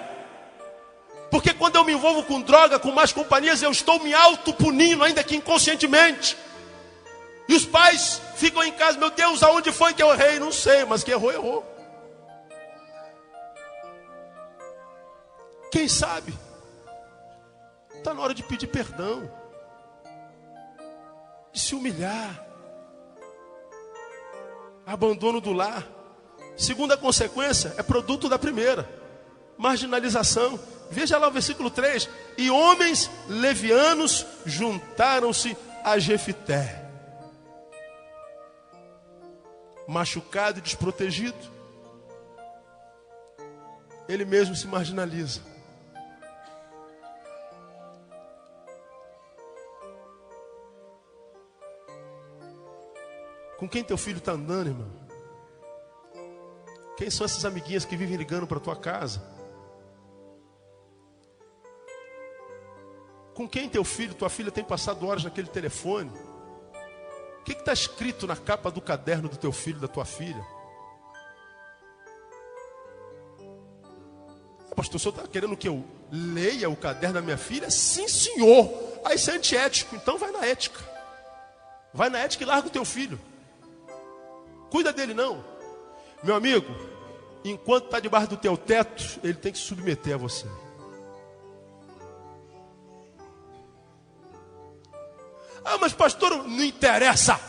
Porque quando eu me envolvo com droga, com más companhias, eu estou me autopunindo, ainda que inconscientemente. E os pais ficam em casa, meu Deus, aonde foi que eu errei? Não sei, mas que errou, errou. Quem sabe? Está na hora de pedir perdão. De se humilhar. Abandono do lar. Segunda consequência é produto da primeira. Marginalização. Veja lá o versículo 3. E homens levianos juntaram-se a Jefité. Machucado e desprotegido. Ele mesmo se marginaliza. Com quem teu filho está andando, irmão? Quem são essas amiguinhas que vivem ligando para tua casa? Com quem teu filho, tua filha tem passado horas naquele telefone? O que está escrito na capa do caderno do teu filho, da tua filha? Pastor, o senhor está querendo que eu leia o caderno da minha filha? Sim, senhor. Aí isso é antiético, então vai na ética. Vai na ética e larga o teu filho. Cuida dele não. Meu amigo, enquanto está debaixo do teu teto, ele tem que se submeter a você. Ah, mas pastor, não interessa.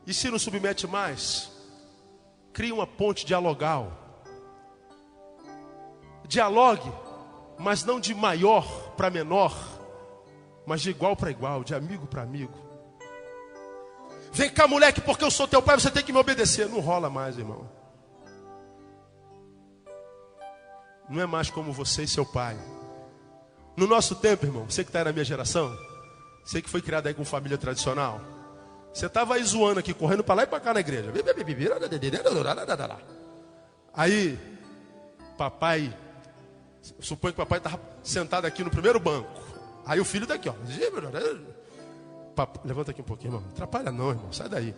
E se não submete mais, cria uma ponte dialogal. Dialogue, mas não de maior para menor, mas de igual para igual, de amigo para amigo. Vem cá, moleque, porque eu sou teu pai, você tem que me obedecer. Não rola mais, irmão. Não é mais como você e seu pai. No nosso tempo, irmão, você que está aí na minha geração, você que foi criado aí com família tradicional, você estava aí zoando aqui, correndo para lá e para cá na igreja. Aí, papai, suponho que papai estava sentado aqui no primeiro banco. Aí o filho está aqui, ó. Levanta aqui um pouquinho, irmão. Não atrapalha não, irmão. Sai daí.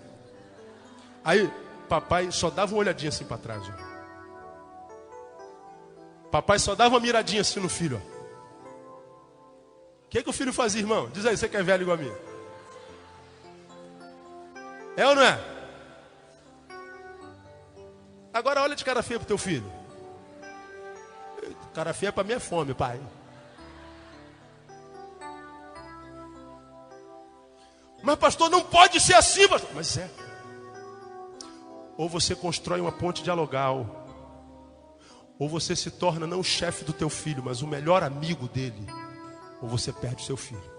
Aí, papai só dava uma olhadinha assim para trás, ó. Papai só dava uma miradinha assim no filho, ó. O que o filho fazia, irmão? Diz aí, você que é velho igual a mim. É ou não é? Agora olha de cara feia pro teu filho. Cara feia para mim é fome, pai. Mas pastor, não pode ser assim, pastor. Mas é. Ou você constrói uma ponte dialogal, ou você se torna não o chefe do teu filho, mas o melhor amigo dele, ou você perde o seu filho.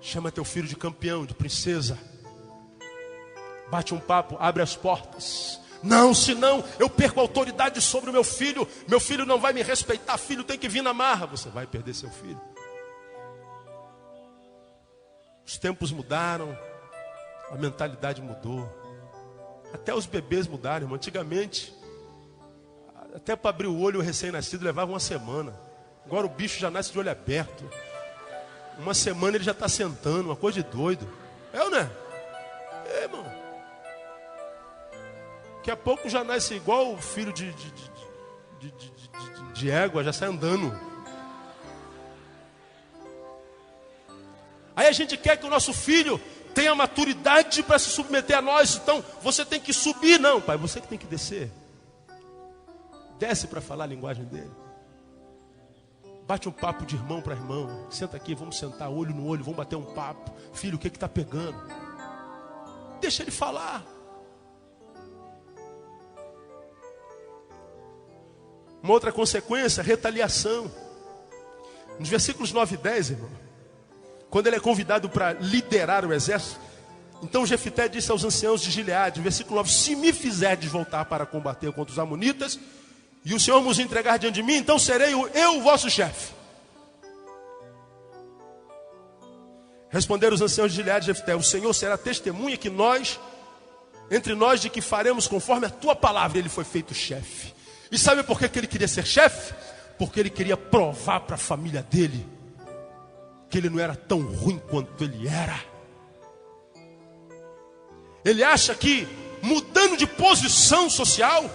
Chama teu filho de campeão, de princesa. Bate um papo, abre as portas. Não, senão eu perco a autoridade sobre o meu filho. Meu filho não vai me respeitar. Filho tem que vir na marra. Você vai perder seu filho. Os tempos mudaram. A mentalidade mudou. Até os bebês mudaram, irmão. Antigamente, até para abrir o olho o recém-nascido levava uma semana. Agora o bicho já nasce de olho aberto. Uma semana ele já está sentando, uma coisa de doido. É ou não é? É, irmão. Daqui a pouco já nasce igual o filho de égua, já sai andando. Aí a gente quer que o nosso filho tenha maturidade para se submeter a nós. Então, você tem que subir. Não, pai, você que tem que descer. Desce para falar a linguagem dele. Bate um papo de irmão para irmão. Senta aqui, vamos sentar olho no olho, vamos bater um papo. Filho, o que está pegando? Deixa ele falar. Uma outra consequência, retaliação. Nos versículos 9 e 10, irmão, quando ele é convidado para liderar o exército, então Jefité disse aos anciãos de Gileade, versículo 9, se me fizerdes voltar para combater contra os amonitas, e o Senhor nos entregar diante de mim, então serei eu o vosso chefe. Responderam os anciãos de Gileade e Jefté, o Senhor será testemunha que entre nós, de que faremos conforme a tua palavra. Ele foi feito chefe. E sabe por que ele queria ser chefe? Porque ele queria provar para a família dele que ele não era tão ruim quanto ele era. Ele acha que mudando de posição social,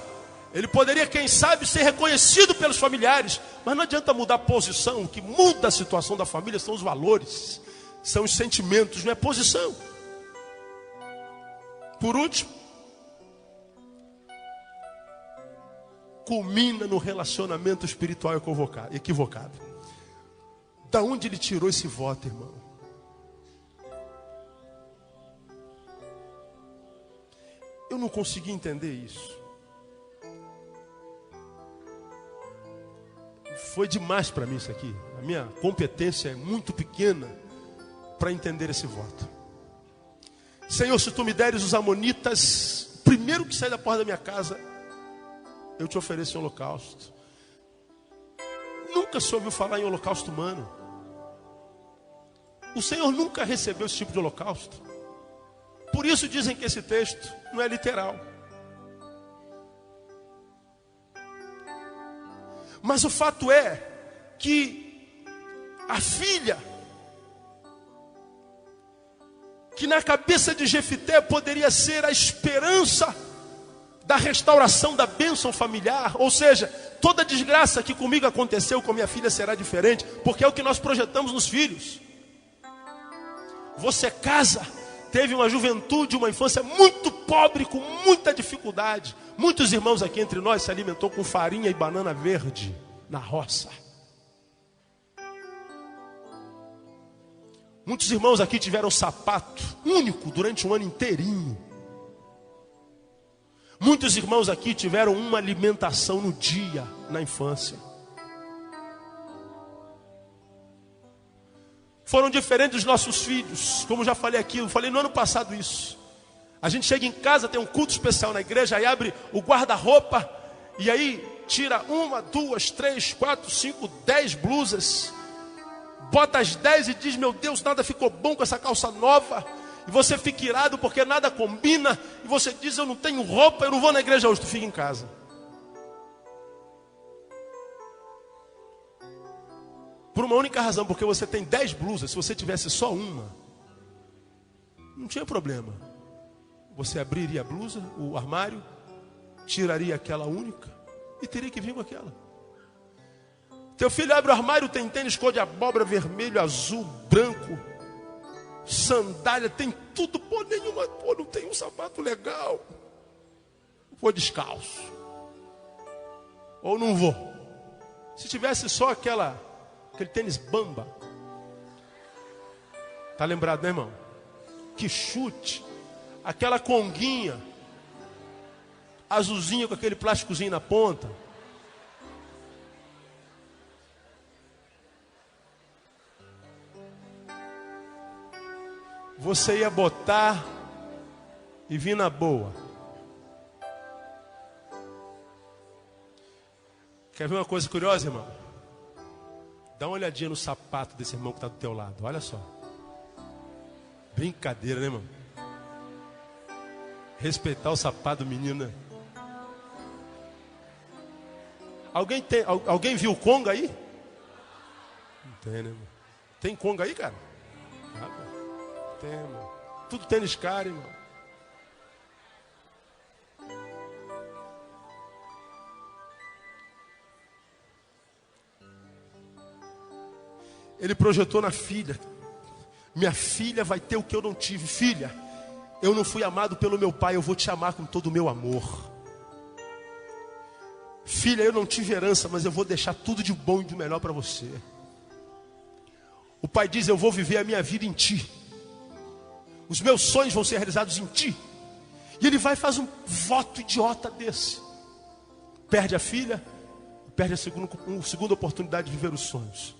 ele poderia, quem sabe, ser reconhecido pelos familiares. Mas não adianta mudar a posição. O que muda a situação da família são os valores, são os sentimentos, não é posição. Por último, culmina no relacionamento espiritual equivocado. Da onde ele tirou esse voto, irmão? Eu não consegui entender isso. Foi demais para mim isso aqui. A minha competência é muito pequena para entender esse voto. Senhor, se tu me deres os amonitas, primeiro que sai da porta da minha casa, eu te ofereço um holocausto. Nunca se ouviu falar em holocausto humano. O Senhor nunca recebeu esse tipo de holocausto. Por isso dizem que esse texto não é literal. Mas o fato é que a filha, que na cabeça de Jefité poderia ser a esperança da restauração da bênção familiar, ou seja, toda desgraça que comigo aconteceu com minha filha será diferente, porque é o que nós projetamos nos filhos. Você casa, teve uma juventude, uma infância muito pobre, com muita dificuldade. Muitos irmãos aqui entre nós se alimentou com farinha e banana verde na roça. Muitos irmãos aqui tiveram sapato único durante um ano inteirinho. Muitos irmãos aqui tiveram uma alimentação no dia, na infância. Foram diferentes dos nossos filhos, como já falei aqui, eu falei no ano passado isso. A gente chega em casa, tem um culto especial na igreja, aí abre o guarda-roupa, e aí tira 1, 2, 3, 4, 5, 10 blusas, bota as 10 e diz, meu Deus, nada ficou bom com essa calça nova. E você fica irado porque nada combina. E você diz, eu não tenho roupa, eu não vou na igreja hoje. Tu fica em casa. Por uma única razão, porque você tem 10 blusas. Se você tivesse só uma, não tinha problema. Você abriria a blusa, o armário, tiraria aquela única e teria que vir com aquela. Teu filho abre o armário, tem tênis cor de abóbora, vermelho, azul, branco, sandália, tem tudo, não tem um sapato legal. Vou descalço. Ou não vou. Se tivesse só aquele tênis bamba. Tá lembrado, né, irmão? Que chute. Aquela conguinha azulzinha com aquele plásticozinho na ponta. Você ia botar e vir na boa. Quer ver uma coisa curiosa, irmão? Dá uma olhadinha no sapato desse irmão que está do teu lado. Olha só. Brincadeira, né, irmão? Respeitar o sapato do menino. Alguém viu o conga aí? Não tem, né, irmão? Tem conga aí, cara? Tem, irmão. Tudo tênis caro, irmão. Ele projetou na filha. Minha filha vai ter o que eu não tive. Filha, eu não fui amado pelo meu pai, eu vou te amar com todo o meu amor. Filha, eu não tive herança, mas eu vou deixar tudo de bom e de melhor para você. O pai diz, eu vou viver a minha vida em ti. Os meus sonhos vão ser realizados em ti. E ele vai e faz um voto idiota desse. Perde a filha, perde a segunda oportunidade de viver os sonhos.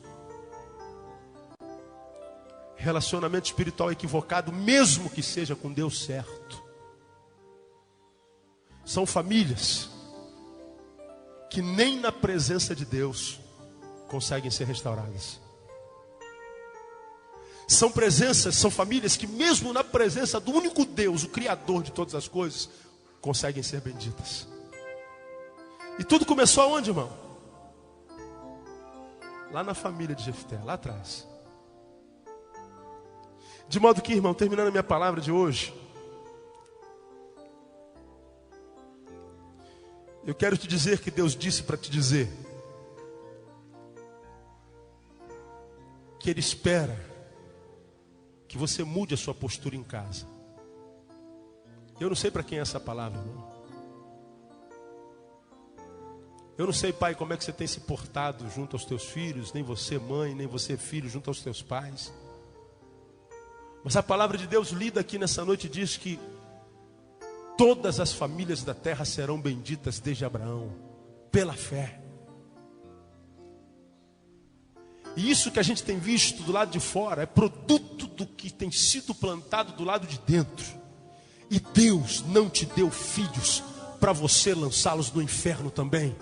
Relacionamento espiritual equivocado, mesmo que seja com Deus certo. São famílias que nem na presença de Deus conseguem ser restauradas. São famílias que mesmo na presença do único Deus, o Criador de todas as coisas, conseguem ser benditas. E tudo começou aonde, irmão? Lá na família de Jefté, lá atrás. De modo que, irmão, terminando a minha palavra de hoje, eu quero te dizer que Deus disse para te dizer que Ele espera que você mude a sua postura em casa. Eu não sei para quem é essa palavra, irmão. Eu não sei, pai, como é que você tem se portado junto aos teus filhos, nem você, mãe, nem você, filho, junto aos teus pais. Mas a palavra de Deus lida aqui nessa noite diz que todas as famílias da terra serão benditas desde Abraão, pela fé. E isso que a gente tem visto do lado de fora é produto do que tem sido plantado do lado de dentro. E Deus não te deu filhos para você lançá-los no inferno também.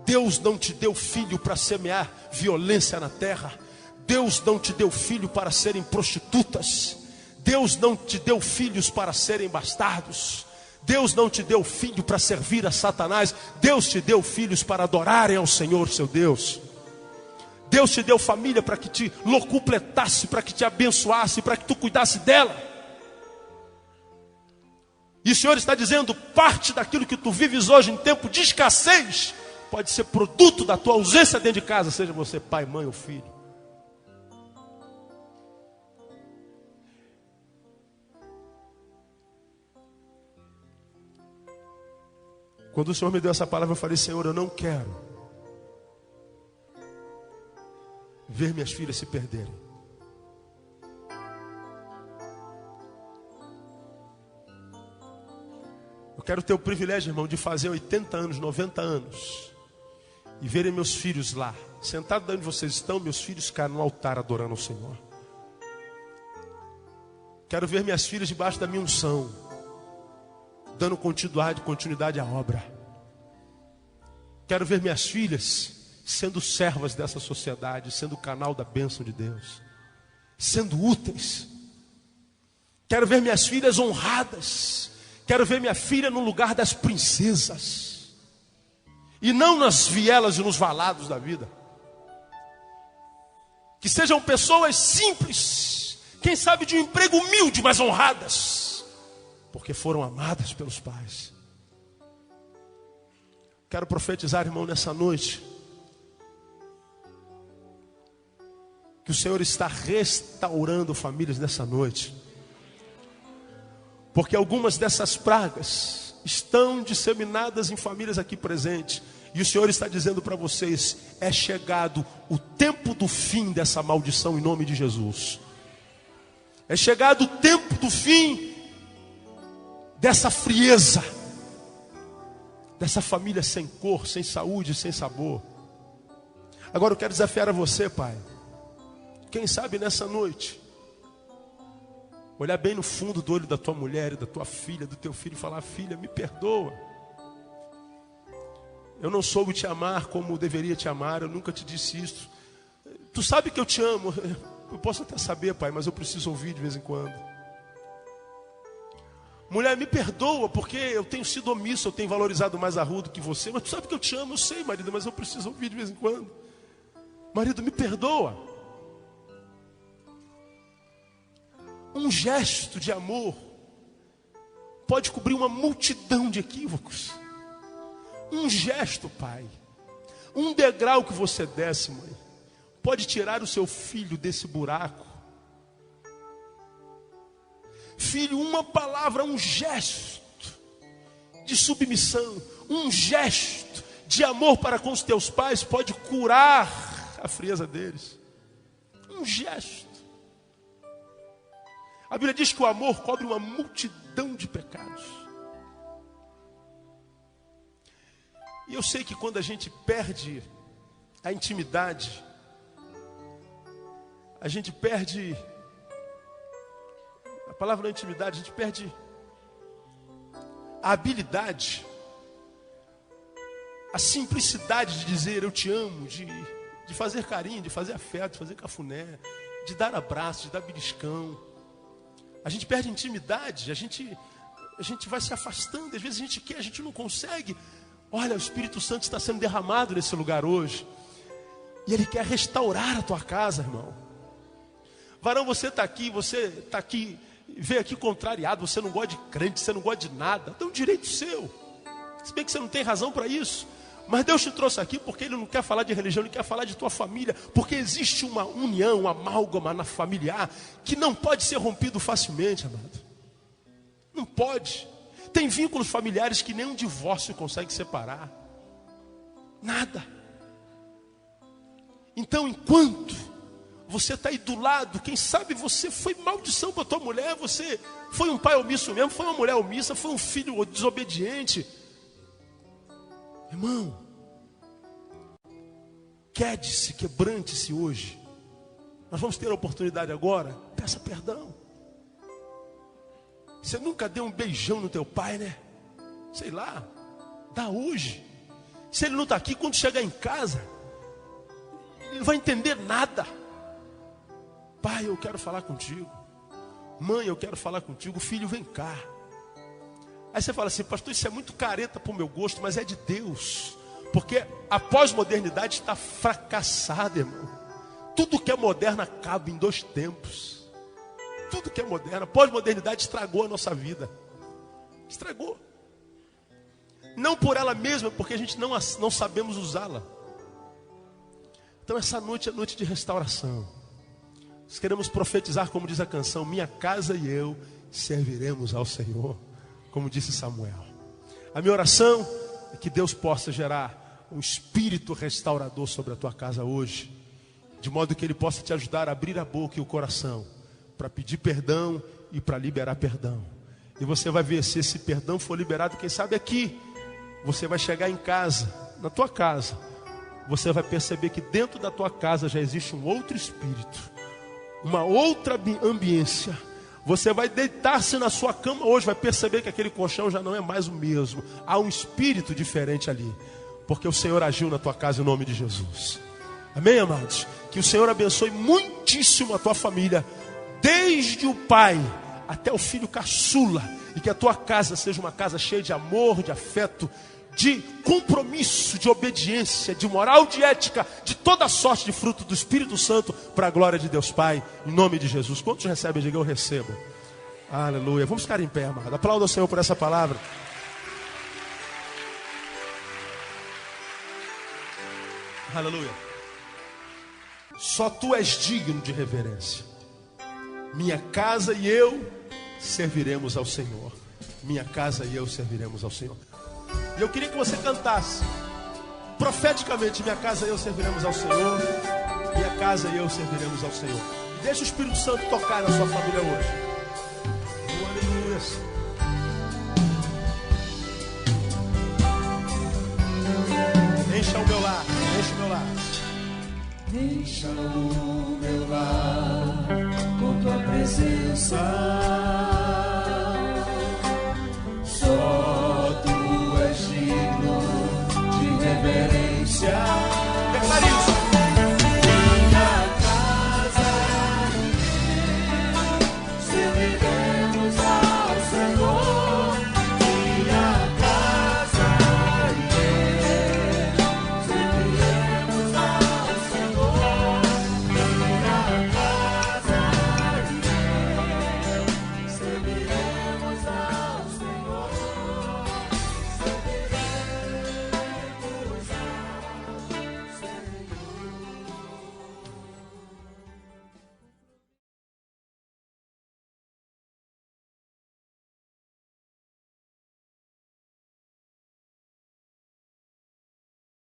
Deus não te deu filho para semear violência na terra. Deus não te deu filho para serem prostitutas. Deus não te deu filhos para serem bastardos. Deus não te deu filho para servir a Satanás. Deus te deu filhos para adorarem ao Senhor seu Deus. Deus te deu família para que te locupletasse, para que te abençoasse, para que tu cuidasse dela. E o Senhor está dizendo, parte daquilo que tu vives hoje em tempo de escassez, pode ser produto da tua ausência dentro de casa, seja você pai, mãe ou filho. Quando o Senhor me deu essa palavra, eu falei, Senhor, eu não quero ver minhas filhas se perderem. Eu quero ter o privilégio, irmão, de fazer 80 anos, 90 anos e verem meus filhos lá, sentados onde vocês estão, meus filhos ficarem no altar adorando ao Senhor. Quero ver minhas filhas debaixo da minha unção, dando continuidade à obra. Quero ver minhas filhas sendo servas dessa sociedade, sendo canal da bênção de Deus, sendo úteis. Quero ver minhas filhas honradas. Quero ver minha filha no lugar das princesas, e não nas vielas e nos valados da vida. Que sejam pessoas simples, quem sabe de um emprego humilde, mas honradas, porque foram amadas pelos pais. Quero profetizar, irmão, nessa noite, que o Senhor está restaurando famílias nessa noite. Porque algumas dessas pragas estão disseminadas em famílias aqui presentes. E o Senhor está dizendo para vocês, é chegado o tempo do fim dessa maldição em nome de Jesus. É chegado o tempo do fim dessa frieza, dessa família sem cor, sem saúde, sem sabor. Agora eu quero desafiar a você, pai. Quem sabe nessa noite, olhar bem no fundo do olho da tua mulher e da tua filha, do teu filho e falar, filha, me perdoa. Eu não soube te amar como deveria te amar, eu nunca te disse isso. Tu sabe que eu te amo. Eu posso até saber, pai, mas eu preciso ouvir de vez em quando. Mulher, me perdoa, porque eu tenho sido omisso, eu tenho valorizado mais a rua do que você. Mas tu sabe que eu te amo, eu sei, marido, mas eu preciso ouvir de vez em quando. Marido, me perdoa. Um gesto de amor pode cobrir uma multidão de equívocos. Um gesto, pai, um degrau que você desce, mãe, pode tirar o seu filho desse buraco. Filho, uma palavra, um gesto de submissão, um gesto de amor para com os teus pais pode curar a frieza deles. Um gesto. A Bíblia diz que o amor cobre uma multidão de pecados. E eu sei que quando a gente perde a intimidade, a gente perde... A palavra intimidade, a gente perde a habilidade, a simplicidade de dizer eu te amo, de fazer carinho, de fazer afeto, de fazer cafuné, de dar abraço, de dar beliscão. A gente perde a intimidade, a gente vai se afastando, às vezes a gente quer, a gente não consegue. Olha, o Espírito Santo está sendo derramado nesse lugar hoje, e Ele quer restaurar a tua casa, irmão. Varão, você está aqui, veio aqui contrariado, você não gosta de crente, você não gosta de nada, é um direito seu, se bem que você não tem razão para isso, mas Deus te trouxe aqui porque Ele não quer falar de religião, Ele quer falar de tua família, porque existe uma união, uma amálgama na familiar, que não pode ser rompido facilmente, amado, não pode, tem vínculos familiares que nem um divórcio consegue separar, nada. Então, enquanto você está aí do lado, quem sabe você foi maldição para tua mulher, você foi um pai omisso mesmo, foi uma mulher omissa, foi um filho desobediente. Irmão, quede-se, quebrante-se hoje. Nós vamos ter a oportunidade agora, peça perdão. Você nunca deu um beijão no teu pai, né? Sei lá, dá hoje. Se ele não está aqui, quando chegar em casa, ele não vai entender nada. Pai, eu quero falar contigo. Mãe, eu quero falar contigo. Filho, vem cá. Aí você fala assim, pastor, isso é muito careta para o meu gosto, mas é de Deus. Porque a pós-modernidade está fracassada, irmão. Tudo que é moderno acaba em 2 tempos. Tudo que é moderno. A pós-modernidade estragou a nossa vida. Estragou. Não por ela mesma, porque a gente não sabemos usá-la. Então essa noite é noite de restauração. Nós queremos profetizar, como diz a canção, minha casa e eu serviremos ao Senhor, como disse Samuel. A minha oração é que Deus possa gerar um espírito restaurador sobre a tua casa hoje, de modo que Ele possa te ajudar a abrir a boca e o coração, para pedir perdão e para liberar perdão. E você vai ver, se esse perdão for liberado, quem sabe aqui, você vai chegar em casa, na tua casa, você vai perceber que dentro da tua casa já existe um outro espírito, uma outra ambiência. Você vai deitar-se na sua cama hoje, vai perceber que aquele colchão já não é mais o mesmo. Há um espírito diferente ali, porque o Senhor agiu na tua casa em nome de Jesus. Amém, amados? Que o Senhor abençoe muitíssimo a tua família, desde o pai até o filho caçula, e que a tua casa seja uma casa cheia de amor, de afeto, de compromisso, de obediência, de moral, de ética, de toda sorte de fruto do Espírito Santo, para a glória de Deus Pai, em nome de Jesus. Quantos recebem? Diga, eu recebo. Aleluia. Vamos ficar em pé, amado. Aplauda o Senhor por essa palavra. Aleluia. Só tu és digno de reverência. Minha casa e eu serviremos ao Senhor. Minha casa e eu serviremos ao Senhor. E eu queria que você cantasse profeticamente: minha casa e eu serviremos ao Senhor. Minha casa e eu serviremos ao Senhor. E deixa o Espírito Santo tocar na sua família hoje. Aleluia. Encha o meu lar, encha o meu lar. Encha o meu lar com tua presença. Só